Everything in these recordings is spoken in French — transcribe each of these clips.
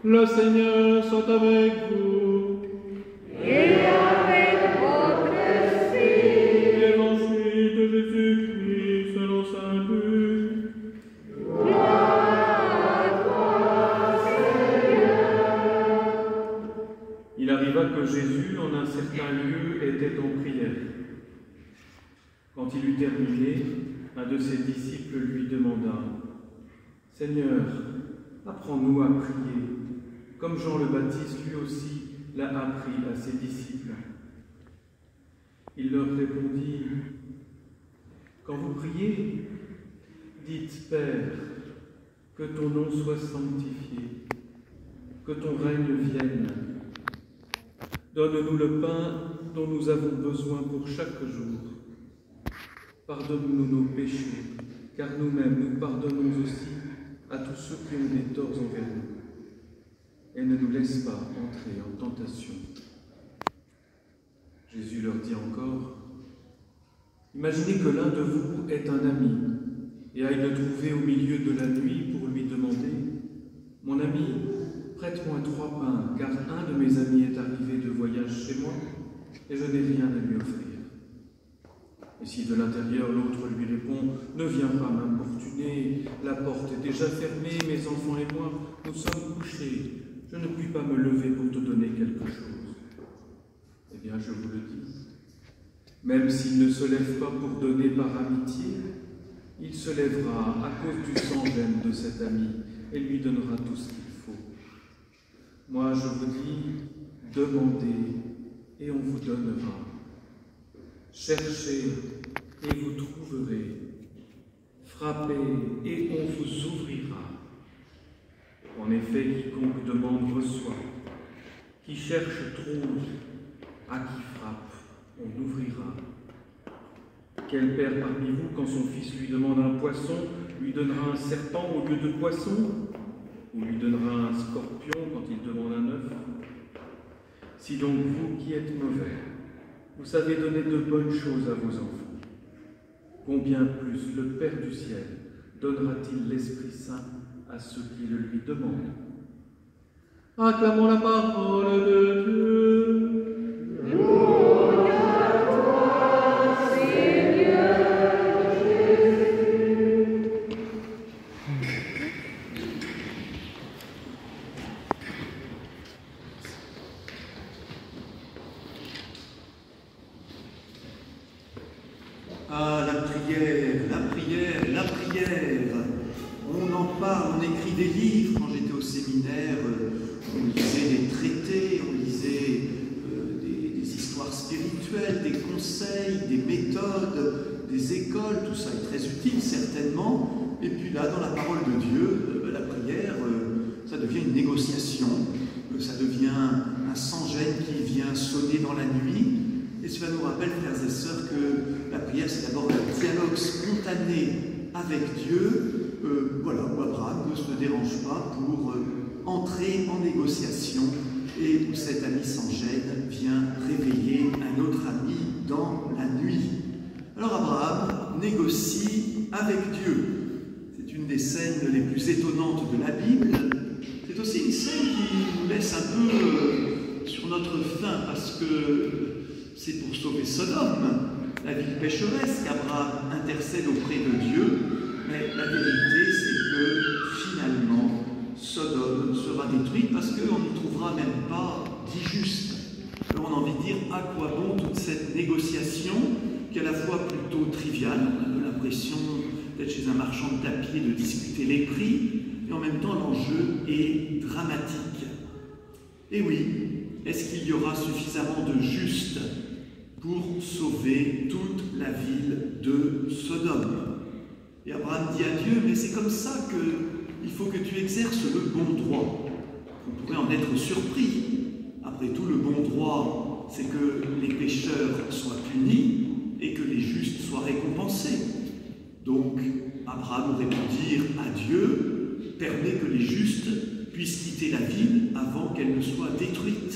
Le Seigneur soit avec vous. Et avec votre esprit. Évangile de Jésus-Christ selon saint Luc. Gloire à toi, Seigneur. Il arriva que Jésus, en un certain lieu, était en prière. Quand il eut terminé, un de ses disciples lui demanda « Seigneur, apprends-nous à prier, comme Jean le Baptiste lui aussi l'a appris à ses disciples. » Il leur répondit « Quand vous priez, dites Père, que ton nom soit sanctifié, que ton règne vienne. Donne-nous le pain dont nous avons besoin pour chaque jour. Pardonne-nous nos péchés, car nous-mêmes nous pardonnons aussi à tous ceux qui ont des torts envers nous. Et ne nous laisse pas entrer en tentation. » Jésus leur dit encore, « Imaginez que l'un de vous est un ami et aille le trouver au milieu de la nuit pour lui demander, « Mon ami, prête-moi 3 pains, car un de mes amis est arrivé de voyage chez moi et je n'ai rien à lui offrir. » Et si de l'intérieur l'autre lui répond « Ne viens pas m'importuner, la porte est déjà fermée, mes enfants et moi, nous sommes couchés, je ne puis pas me lever pour te donner quelque chose. » Eh bien, je vous le dis, même s'il ne se lève pas pour donner par amitié, il se lèvera à cause du sans-gêne de cet ami et lui donnera tout ce qu'il faut. Moi, je vous dis, demandez et on vous donnera. Cherchez et vous trouverez. Frappez et on vous ouvrira. En effet, quiconque demande reçoit. Qui cherche trouve. À qui frappe, on ouvrira. Quel père parmi vous, quand son fils lui demande un poisson, lui donnera un serpent au lieu de poisson? Ou lui donnera un scorpion quand il demande un œuf? Si donc vous qui êtes mauvais, vous savez donner de bonnes choses à vos enfants, combien plus le Père du ciel donnera-t-il l'Esprit Saint à ceux qui le lui demandent? Acclamons la parole de Dieu. Louange à toi, Seigneur Jésus. Ah, la prière, la prière, la prière. On en parle, on écrit des livres. Quand j'étais au séminaire, on lisait des traités, on lisait des histoires spirituelles, des conseils, des méthodes, des écoles. Tout ça est très utile, certainement. Et puis là, dans la parole de Dieu, la prière, ça devient une négociation. Ça devient un sans-gêne qui vient sonner dans la nuit. Et cela nous rappelle, frères et sœurs, que la prière, c'est d'abord un dialogue spontané avec Dieu, voilà, où Abraham ne se dérange pas pour entrer en négociation et où cet ami sans gêne vient réveiller un autre ami dans la nuit. Alors Abraham négocie avec Dieu. C'est une des scènes les plus étonnantes de la Bible. C'est aussi une scène qui nous laisse un peu sur notre faim, parce que c'est pour sauver Sodome, la ville pécheresse, qu'Abraham intercède auprès de Dieu. Mais la vérité, c'est que finalement, Sodome sera détruite parce qu'on n'y trouvera même pas dix justes. Alors on a envie de dire, à quoi bon toute cette négociation qui est à la fois plutôt triviale, on a un peu l'impression d'être chez un marchand de tapis et de discuter les prix, et en même temps l'enjeu est dramatique. Et oui, est-ce qu'il y aura suffisamment de justes pour sauver toute la ville de Sodome? Et Abraham dit à Dieu, mais c'est comme ça qu'il faut que tu exerces le bon droit. On pourrait en être surpris. Après tout, le bon droit, c'est que les pécheurs soient punis et que les justes soient récompensés. Donc, Abraham aurait pu dire à Dieu, permets que les justes puissent quitter la ville avant qu'elle ne soit détruite.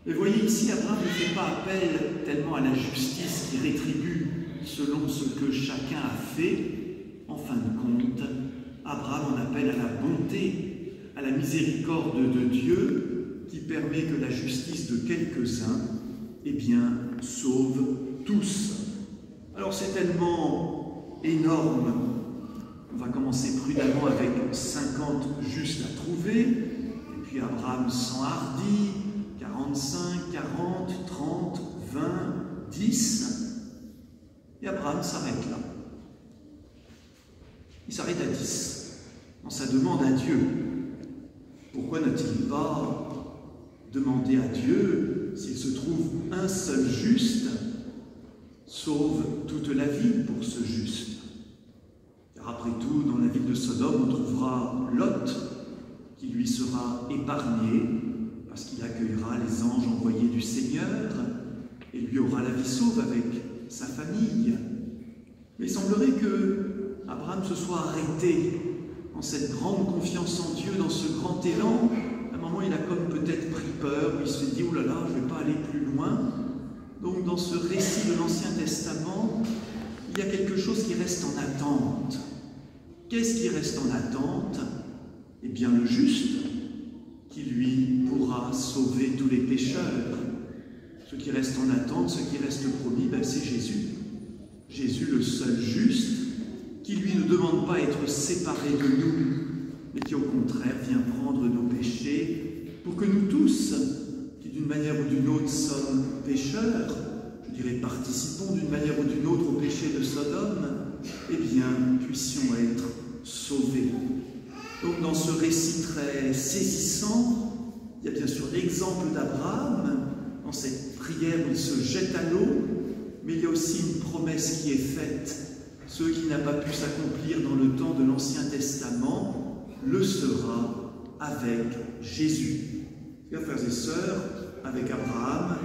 Mais voyez ici, Abraham ne fait pas appel tellement à la justice qui rétribue selon ce que chacun a fait. En fin de compte, Abraham en appelle à la bonté à la miséricorde de Dieu qui permet que la justice de quelques-uns, eh bien, sauve tous. Alors c'est tellement énorme. On va commencer prudemment avec 50 justes à trouver, et puis Abraham s'enhardit, 45, 40, 30, 20, 10, et Abraham s'arrête là. Il s'arrête à 10, dans sa demande à Dieu. Pourquoi n'a-t-il pas demandé à Dieu, s'il se trouve un seul juste, sauve toute la ville pour ce juste? Car après tout, dans la ville de Sodome, on trouvera Lot, qui lui sera épargné, parce qu'il accueillera les anges envoyés du Seigneur, et lui aura la vie sauve avec sa famille. Mais il semblerait que Abraham se soit arrêté dans cette grande confiance en Dieu, dans ce grand élan. À un moment, il a comme peut-être pris peur, où il se dit « Oh là là, je ne vais pas aller plus loin ». Donc, dans ce récit de l'Ancien Testament, il y a quelque chose qui reste en attente. Qu'est-ce qui reste en attente? Eh bien, le juste, qui lui pourra sauver tous les pécheurs. Ce qui reste en attente, ce qui reste promis, ben, c'est Jésus. Jésus, le seul juste, qui lui ne demande pas à être séparé de nous, mais qui au contraire vient prendre nos péchés pour que nous tous, qui d'une manière ou d'une autre sommes pécheurs, je dirais participons d'une manière ou d'une autre au péché de Sodome, eh bien puissions être sauvés. Donc dans ce récit très saisissant, il y a bien sûr l'exemple d'Abraham, dans cette prière où il se jette à l'eau, mais il y a aussi une promesse qui est faite. Ce qui n'a pas pu s'accomplir dans le temps de l'Ancien Testament le sera avec Jésus. Chers frères et sœurs, avec Abraham,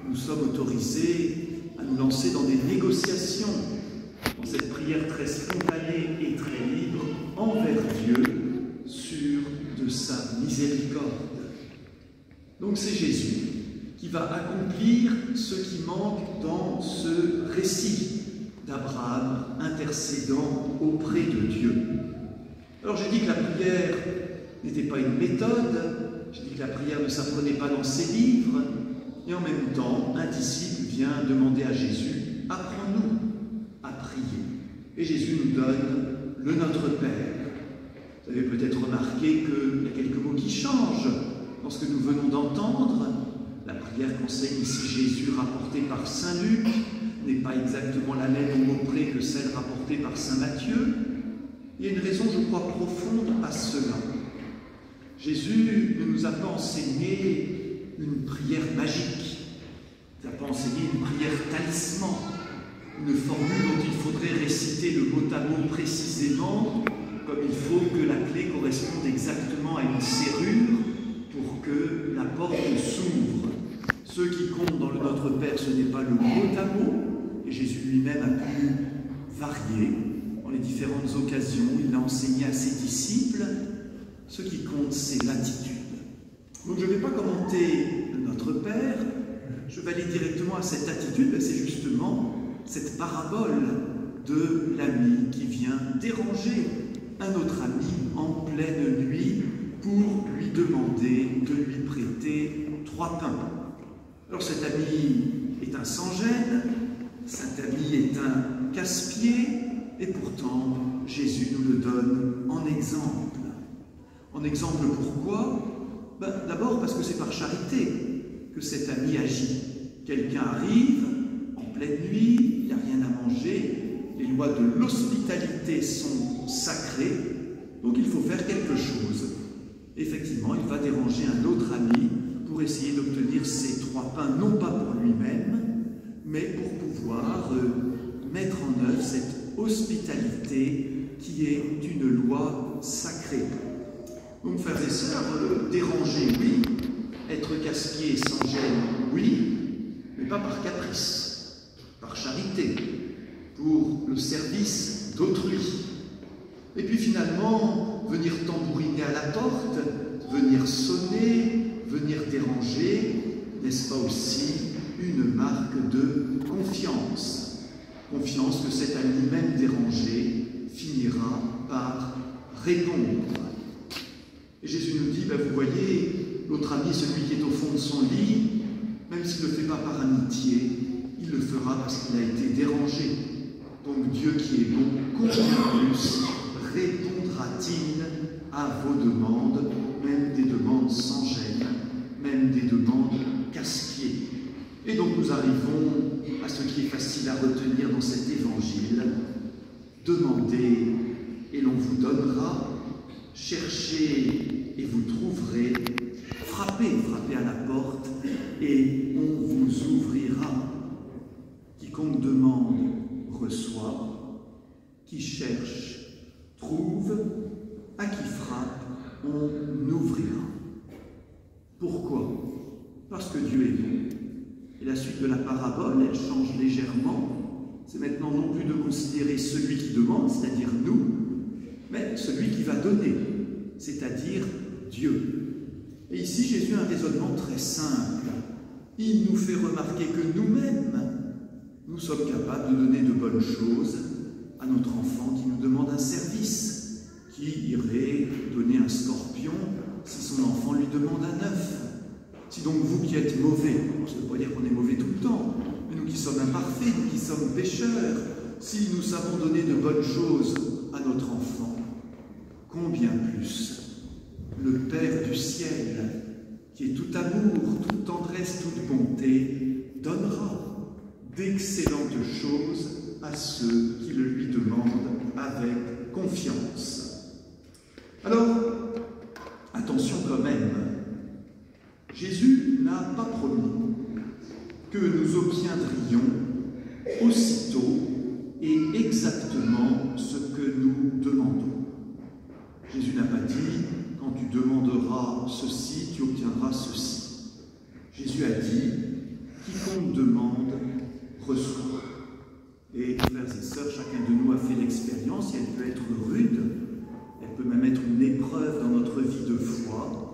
nous sommes autorisés à nous lancer dans des négociations, dans cette prière très spontanée et très libre envers Dieu, sur de sa miséricorde. Donc c'est Jésus qui va accomplir ce qui manque dans ce récit d'Abraham intercédant auprès de Dieu. Alors j'ai dit que la prière n'était pas une méthode, j'ai dit que la prière ne s'apprenait pas dans ses livres, et en même temps, un disciple vient demander à Jésus, apprends-nous à prier. Et Jésus nous donne le Notre Père. Vous avez peut-être remarqué qu'il y a quelques mots qui changent dans ce que nous venons d'entendre. La prière qu'enseigne ici Jésus, rapportée par saint Luc, n'est pas exactement la même au mot près que celle rapportée par saint Matthieu. Il y a une raison, je crois, profonde à cela. Jésus ne nous a pas enseigné une prière magique. Il n'a pas enseigné une prière talisman, une formule dont il faudrait réciter le mot à mot précisément, comme il faut que la clé corresponde exactement à une serrure pour que la porte s'ouvre. Ce qui compte dans le Notre Père, ce n'est pas le mot à mot, et Jésus lui-même a pu varier dans les différentes occasions. Il l'a enseigné à ses disciples. Ce qui compte, c'est l'attitude. Donc je ne vais pas commenter le Notre Père, je vais aller directement à cette attitude. C'est justement cette parabole de l'ami qui vient déranger un autre ami en pleine nuit pour lui demander de lui prêter 3 pains. Alors cet ami est un sans-gêne, cet ami est un casse-pied, et pourtant Jésus nous le donne en exemple. En exemple pourquoi? D'abord parce que c'est par charité que cet ami agit. Quelqu'un arrive en pleine nuit, il n'y a rien à manger, les lois de l'hospitalité sont sacrées, donc il faut faire quelque chose. Effectivement, il va déranger un autre ami pour essayer d'obtenir ces 3 pains, non pas pour lui-même, mais pour pouvoir mettre en œuvre cette hospitalité qui est une loi sacrée. Donc, frères et sœurs, déranger, oui, être casse-pied sans gêne, oui, mais pas par caprice, par charité, pour le service d'autrui. Et puis finalement, venir tambouriner à la porte, venir sonner, venir déranger, n'est-ce pas aussi une marque de confiance? Confiance que cet ami même dérangé finira par répondre. Et Jésus nous dit, vous voyez, l'autre ami, celui qui est au fond de son lit, même s'il ne le fait pas par amitié, il le fera parce qu'il a été dérangé. Donc Dieu qui est bon, combien plus répondra-t-il à vos demandes, même des demandes sans gêne, même des demandes casse-pieds. Et donc nous arrivons à ce qui est facile à retenir dans cet évangile. Demandez et l'on vous donnera, cherchez et vous trouverez, frappez à la porte et on vous ouvrira. Quiconque demande reçoit, qui cherche trouve, à qui frappe on ouvrira. Pourquoi? Parce que Dieu est bon. Et la suite de la parabole, elle change légèrement. C'est maintenant non plus de considérer celui qui demande, c'est-à-dire nous, mais celui qui va donner, c'est-à-dire Dieu. Et ici, Jésus a un raisonnement très simple. Il nous fait remarquer que nous-mêmes, nous sommes capables de donner de bonnes choses à notre enfant qui nous demande un service. Qui irait donner un scorpion si son enfant lui demande un œuf? Si donc vous qui êtes mauvais, ça ne veut pas dire qu'on est mauvais tout le temps, mais nous qui sommes imparfaits, nous qui sommes pécheurs, si nous savons donner de bonnes choses à notre enfant, combien plus le Père du ciel, qui est tout amour, toute tendresse, toute bonté, donnera d'excellentes choses à ceux qui le lui demandent avec confiance. Alors, attention quand même, Jésus n'a pas promis que nous obtiendrions aussitôt et exactement ce que nous demandons. Jésus n'a pas dit, quand tu demanderas ceci, tu obtiendras ceci. Jésus a dit, quiconque demande, reçoit. Et frères et sœurs, chacun de nous a fait l'expérience, et elle peut être rude, elle peut même être une épreuve dans notre vie de foi,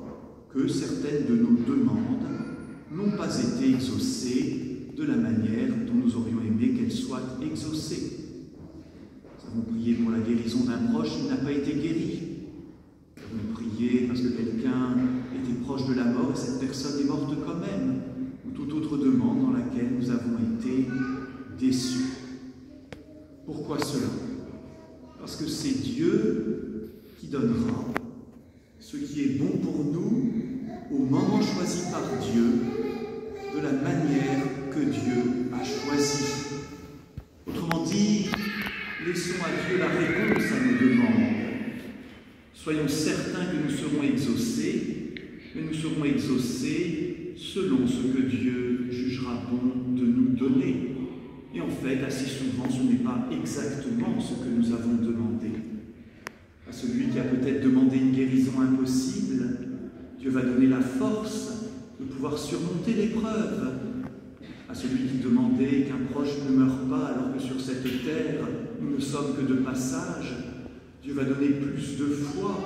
que certaines de nos demandes n'ont pas été exaucées de la manière dont nous aurions aimé qu'elles soient exaucées. Nous avons prié pour la guérison d'un proche qui n'a pas été guéri. Nous avons prié parce que quelqu'un était proche de la mort et cette personne est morte quand même, ou toute autre demande dans laquelle nous avons été déçus. Pourquoi cela? Parce que c'est Dieu qui donnera ce qui est bon pour nous au moment choisi par Dieu, de la manière que Dieu a choisi. Autrement dit, laissons à Dieu la réponse à nos demandes. Soyons certains que nous serons exaucés, mais nous serons exaucés selon ce que Dieu jugera bon de nous donner. Et en fait, assez souvent, ce n'est pas exactement ce que nous avons demandé. À celui qui a peut-être demandé une guérison impossible, Dieu va donner la force de pouvoir surmonter l'épreuve. À celui qui demandait qu'un proche ne meure pas alors que sur cette terre, nous ne sommes que de passage, Dieu va donner plus de foi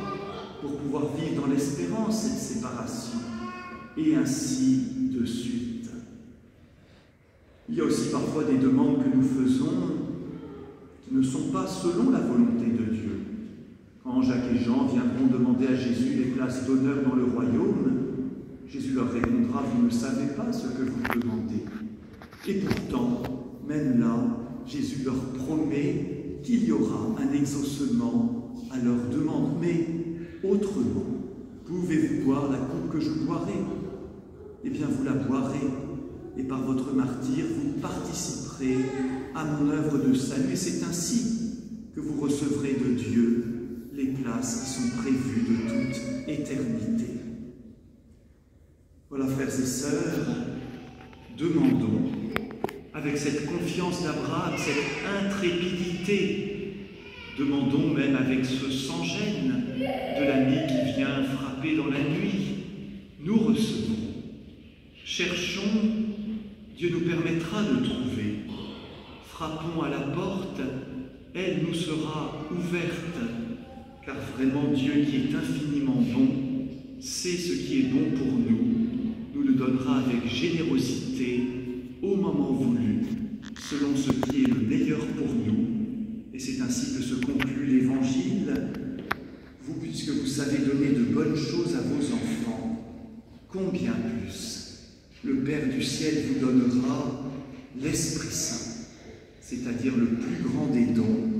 pour pouvoir vivre dans l'espérance cette séparation, et ainsi de suite. Il y a aussi parfois des demandes que nous faisons qui ne sont pas selon la volonté de Dieu. Quand Jacques et Jean viendront demander à Jésus les places d'honneur dans le royaume, Jésus leur répondra, vous ne savez pas ce que vous demandez. Et pourtant, même là, Jésus leur promet qu'il y aura un exaucement à leur demande. Mais autrement, pouvez-vous boire la coupe que je boirai? Eh bien, vous la boirez, et par votre martyre, vous participerez à mon œuvre de salut. Et c'est ainsi que vous recevrez de Dieu les places qui sont prévues de toute éternité. Voilà, frères et sœurs, demandons, avec cette confiance d'Abraham, cette intrépidité, demandons même avec ce sans-gêne de l'ami qui vient frapper dans la nuit, nous recevons. Cherchons, Dieu nous permettra de trouver. Frappons à la porte, elle nous sera ouverte, car vraiment Dieu qui est infiniment bon, sait ce qui est bon pour nous le donnera avec générosité au moment voulu, selon ce qui est le meilleur pour nous. Et c'est ainsi que se conclut l'Évangile. Vous puisque vous savez donner de bonnes choses à vos enfants, combien plus le Père du ciel vous donnera l'Esprit Saint, c'est-à-dire le plus grand des dons,